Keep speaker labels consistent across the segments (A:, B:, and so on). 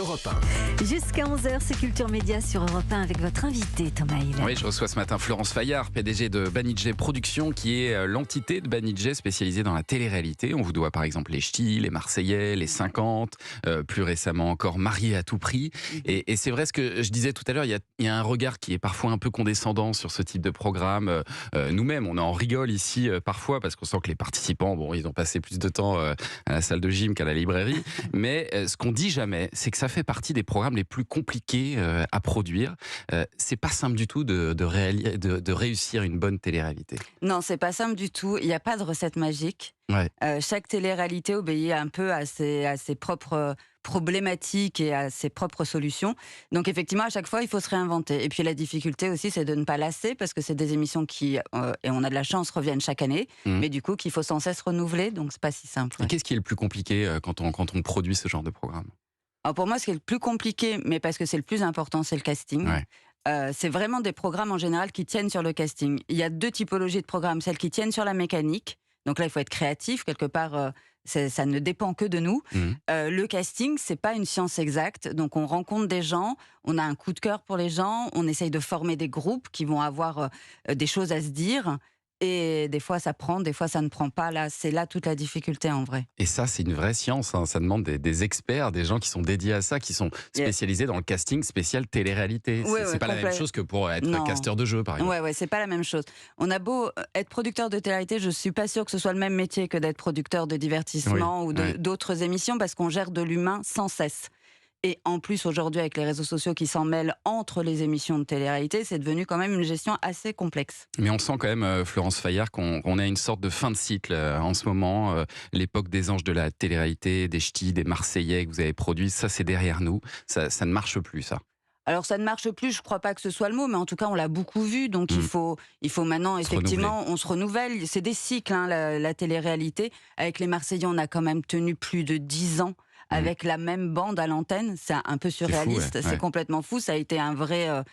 A: Europe 1.
B: Jusqu'à 11h, c'est Culture Média sur Europe 1 avec votre invité Thomas Hill.
C: Oui, je reçois ce matin Florence Fayard, PDG de Banijay Productions, qui est l'entité de Banijay spécialisée dans la télé-réalité. On vous doit par exemple les Ch'tis, les Marseillais, les 50, plus récemment encore Mariés à tout prix. Et c'est vrai ce que je disais tout à l'heure, il y a un regard qui est parfois un peu condescendant sur ce type de programme. Nous-mêmes, on en rigole ici parfois parce qu'on sent que les participants, bon, ils ont passé plus de temps à la salle de gym qu'à la librairie. Mais ce qu'on dit jamais, c'est que ça fait partie des programmes les plus compliqués à produire. C'est pas simple du tout de réussir une bonne télé-réalité.
D: Non, c'est pas simple du tout. Il n'y a pas de recette magique.
C: Ouais.
D: Chaque télé-réalité obéit un peu à ses propres problématiques et à ses propres solutions. Donc effectivement, à chaque fois, il faut se réinventer. Et puis la difficulté aussi, c'est de ne pas lasser, parce que c'est des émissions qui, et on a de la chance, reviennent chaque année, mais du coup, qu'il faut sans cesse renouveler, donc c'est pas si simple.
C: Et qu'est-ce qui est le plus compliqué quand on produit ce genre de programme ?
D: Alors pour moi, ce qui est le plus compliqué, mais parce que c'est le plus important, c'est le casting.
C: Ouais.
D: C'est vraiment des programmes en général qui tiennent sur le casting. Il y a deux typologies de programmes, celles qui tiennent sur la mécanique. Donc là, il faut être créatif. Quelque part, ça ne dépend que de nous. Le casting, c'est pas une science exacte. Donc on rencontre des gens, on a un coup de cœur pour les gens, on essaye de former des groupes qui vont avoir des choses à se dire. Et des fois ça prend, des fois ça ne prend pas. Là, c'est là toute la difficulté en vrai.
C: Et ça, c'est une vraie science. Hein. Ça demande des experts, des gens qui sont dédiés à ça, qui sont spécialisés dans le casting spécial télé-réalité. C'est pas la même chose que pour être casteur de jeu, par exemple.
D: Ouais, c'est pas la même chose. On a beau être producteur de télé-réalité, je suis pas sûre que ce soit le même métier que d'être producteur de divertissement ou d'autres émissions, parce qu'on gère de l'humain sans cesse. Et en plus, aujourd'hui, avec les réseaux sociaux qui s'en mêlent entre les émissions de télé-réalité, c'est devenu quand même une gestion assez complexe.
C: Mais on sent quand même, Florence Fayard, qu'on a une sorte de fin de cycle en ce moment. L'époque des anges de la télé-réalité, des Ch'tis, des Marseillais que vous avez produits, ça c'est derrière nous. Ça ne marche plus, ça.
D: Alors ça ne marche plus, je ne crois pas que ce soit le mot, mais en tout cas on l'a beaucoup vu, donc il faut maintenant effectivement on se renouvelle. C'est des cycles, hein, la télé-réalité. Avec les Marseillais, on a quand même tenu plus de 10 ans avec la même bande à l'antenne. C'est un peu surréaliste,
C: c'est fou,
D: c'est complètement fou. Ça a été un vrai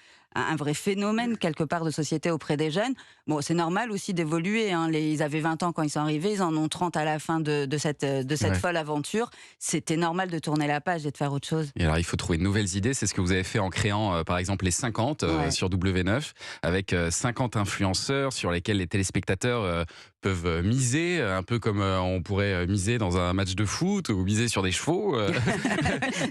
D: phénomène quelque part de société auprès des jeunes. Bon, c'est normal aussi d'évoluer. Hein. Ils avaient 20 ans quand ils sont arrivés, ils en ont 30 à la fin de cette folle aventure. C'était normal de tourner la page et de faire autre chose.
C: Et alors, il faut trouver de nouvelles idées. C'est ce que vous avez fait en créant, par exemple, les 50 sur W9, avec 50 influenceurs sur lesquels les téléspectateurs peuvent miser, un peu comme on pourrait miser dans un match de foot ou miser sur des chevaux.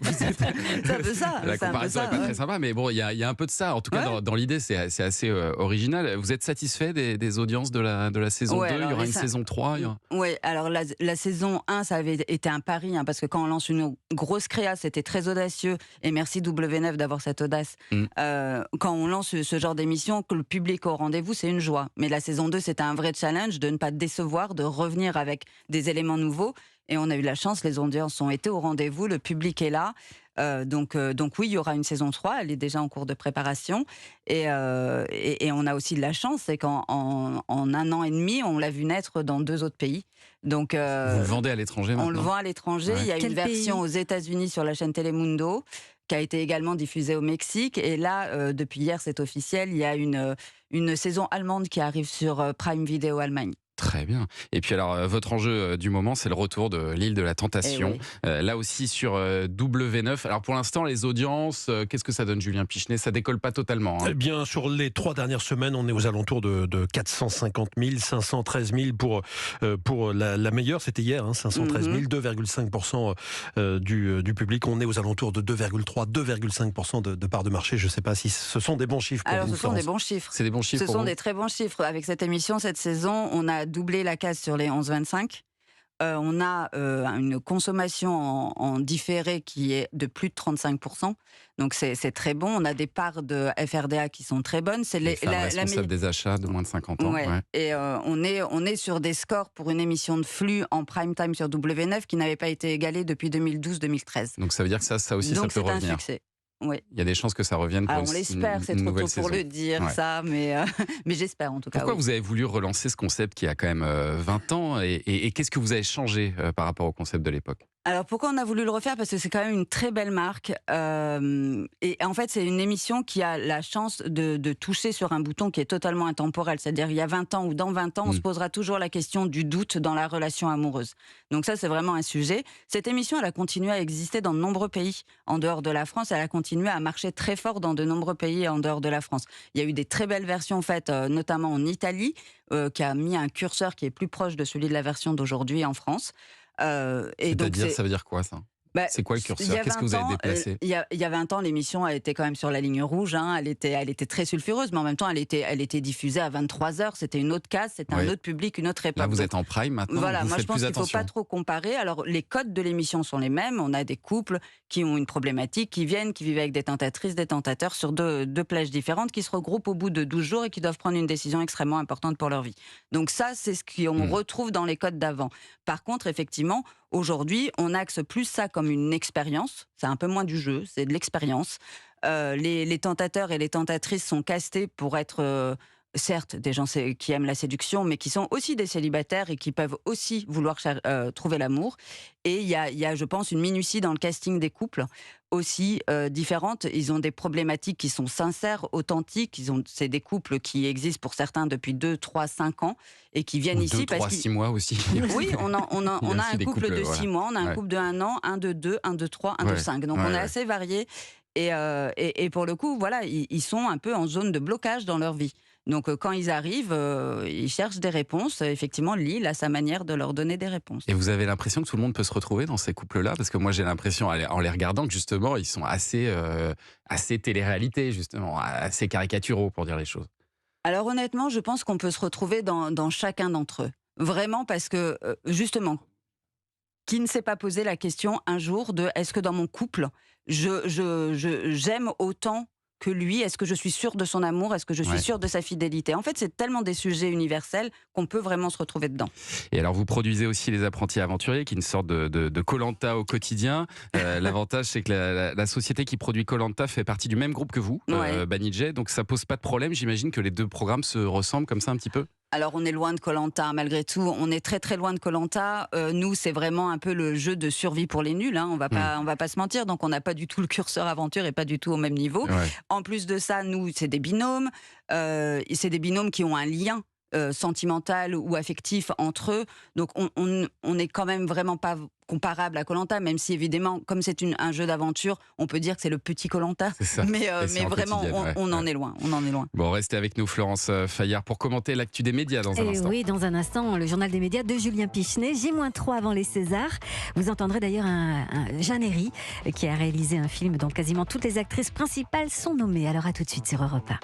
D: C'est un peu ça.
C: La comparaison n'est pas très sympa, mais bon, il y a un peu de ça. En tout cas, dans l'idée, c'est assez original. Vous êtes satisfait des audiences de la saison 2 ? Il y aura une saison 3
D: Oui, alors la saison 1, ça avait été un pari, hein, parce que quand on lance une grosse créa, c'était très audacieux. Et merci W9 d'avoir cette audace. Quand on lance ce genre d'émission, que le public est au rendez-vous, c'est une joie. Mais la saison 2, c'était un vrai challenge de ne pas décevoir, de revenir avec des éléments nouveaux. Et on a eu la chance, les audiences ont été au rendez-vous, le public est là. Donc oui, il y aura une saison 3, elle est déjà en cours de préparation. Et on a aussi de la chance, c'est qu'en un an et demi, on l'a vu naître dans 2 autres pays. Donc,
C: vous le vendez à l'étranger maintenant ?
D: On le vend à l'étranger. Il y a une version aux États-Unis sur la chaîne Telemundo, qui a été également diffusée au Mexique. Et là, depuis hier, c'est officiel, il y a une saison allemande qui arrive sur Prime Video Allemagne.
C: Très bien. Et puis alors, votre enjeu du moment, c'est le retour de l'île de la Tentation. Là aussi sur W9. Alors pour l'instant, les audiences, qu'est-ce que ça donne, Julien Pichenet ? Ça décolle pas totalement. Hein.
A: Eh bien, sur les 3 dernières semaines, on est aux alentours de 450 000, 513 000 pour la meilleure. C'était hier, hein, 513 000, 2,5% du public. On est aux alentours de 2,3, 2,5% de part de marché. Je ne sais pas si ce sont des bons chiffres pour vous,
D: ce sont des bons chiffres.
C: C'est des bons chiffres.
D: Ce sont des très bons chiffres. Avec cette émission, cette saison, on a doublé la case sur les 11-25. On a une consommation en différé qui est de plus de 35%. Donc c'est très bon. On a des parts de FRDA qui sont très bonnes. C'est
C: les femmes responsables des achats de moins de 50 ans.
D: Et on est sur des scores pour une émission de flux en prime time sur W9 qui n'avait pas été égalé depuis 2012-2013.
C: Donc ça veut dire que ça aussi, ça peut revenir.
D: Donc c'est un succès. Oui.
C: Il y a des chances que ça revienne pour
D: on l'espère, c'est trop tôt pour le dire, ça, mais j'espère en tout cas.
C: Pourquoi vous avez voulu relancer ce concept qui a quand même 20 ans et qu'est-ce que vous avez changé par rapport au concept de l'époque ?
D: Alors pourquoi on a voulu le refaire? Parce que c'est quand même une très belle marque. Et en fait, c'est une émission qui a la chance de toucher sur un bouton qui est totalement intemporel. C'est-à-dire il y a 20 ans ou dans 20 ans, on se posera toujours la question du doute dans la relation amoureuse. Donc ça, c'est vraiment un sujet. Cette émission, elle a continué à exister dans de nombreux pays en dehors de la France. Elle a continué à marcher très fort dans de nombreux pays en dehors de la France. Il y a eu des très belles versions faites, notamment en Italie, qui a mis un curseur qui est plus proche de celui de la version d'aujourd'hui en France.
C: C'est-à-dire, ça veut dire quoi ça? C'est quoi le curseur? Qu'est-ce que vous avez déplacé?
D: Il y a 20 ans, l'émission elle était quand même sur la ligne rouge. Elle était très sulfureuse, mais en même temps, elle était diffusée à 23h. C'était une autre case, c'était un autre public, une autre époque.
C: Là, vous êtes en prime maintenant.
D: Voilà,
C: vous
D: moi je
C: faites
D: pense
C: plus
D: qu'il ne faut
C: attention.
D: pas trop comparer. Alors, les codes de l'émission sont les mêmes. On a des couples qui ont une problématique, qui vivent avec des tentatrices, des tentateurs sur deux plages différentes, qui se regroupent au bout de 12 jours et qui doivent prendre une décision extrêmement importante pour leur vie. Donc ça, c'est ce qu'on retrouve dans les codes d'avant. Par contre, effectivement, aujourd'hui, on axe plus ça comme une expérience. C'est un peu moins du jeu, c'est de l'expérience. Les tentateurs et les tentatrices sont castés pour être, certes, des gens qui aiment la séduction, mais qui sont aussi des célibataires et qui peuvent aussi vouloir trouver l'amour. Et il y a, je pense, une minutie dans le casting des couples aussi différente. Ils ont des problématiques qui sont sincères, authentiques. C'est des couples qui existent pour certains depuis 2, 3, 5 ans et qui viennent ici
C: 2, 3, 6 mois aussi.
D: Oui, on a un couple de 6 mois, on a un couple de 1 an, un de 2, un de 3, un de 5. Donc on est assez variés. Et pour le coup, voilà, ils sont un peu en zone de blocage dans leur vie. Donc quand ils arrivent, ils cherchent des réponses. Effectivement, Lille a sa manière de leur donner des réponses.
C: Et vous avez l'impression que tout le monde peut se retrouver dans ces couples-là? Parce que moi, j'ai l'impression, en les regardant, que justement, ils sont assez télé-réalité, justement, assez caricaturaux, pour dire les choses.
D: Alors honnêtement, je pense qu'on peut se retrouver dans chacun d'entre eux. Vraiment, parce que, justement, qui ne s'est pas posé la question un jour de est-ce que dans mon couple, j'aime autant que lui? Est-ce que je suis sûre de son amour? Est-ce que je suis sûre de sa fidélité? En fait, c'est tellement des sujets universels qu'on peut vraiment se retrouver dedans.
C: Et alors, vous produisez aussi Les Apprentis Aventuriers, qui est une sorte de Koh-Lanta au quotidien. L'avantage, c'est que la société qui produit Koh-Lanta fait partie du même groupe que vous, Banijay. Donc, ça pose pas de problème. J'imagine que les deux programmes se ressemblent comme ça un petit peu?
D: Alors, on est loin de Koh-Lanta, malgré tout. On est très, très loin de Koh-Lanta. Nous, c'est vraiment un peu le jeu de survie pour les nuls. On va pas se mentir. Donc, on n'a pas du tout le curseur aventure et pas du tout au même niveau. En plus de ça, nous, c'est des binômes. C'est des binômes qui ont un lien sentimental ou affectif entre eux. Donc, on est quand même vraiment pas comparable à Koh-Lanta, même si évidemment, comme c'est un jeu d'aventure, on peut dire que c'est le petit Koh-Lanta. Mais vraiment, on en est loin. On en est loin.
C: Bon, restez avec nous, Florence Fayard, pour commenter l'actu des médias dans un instant.
B: Oui, dans un instant, le journal des médias de Julien Pichenet, J-3 avant les Césars. Vous entendrez d'ailleurs un Jeanne Herry qui a réalisé un film dont quasiment toutes les actrices principales sont nommées. Alors à tout de suite sur Europe 1.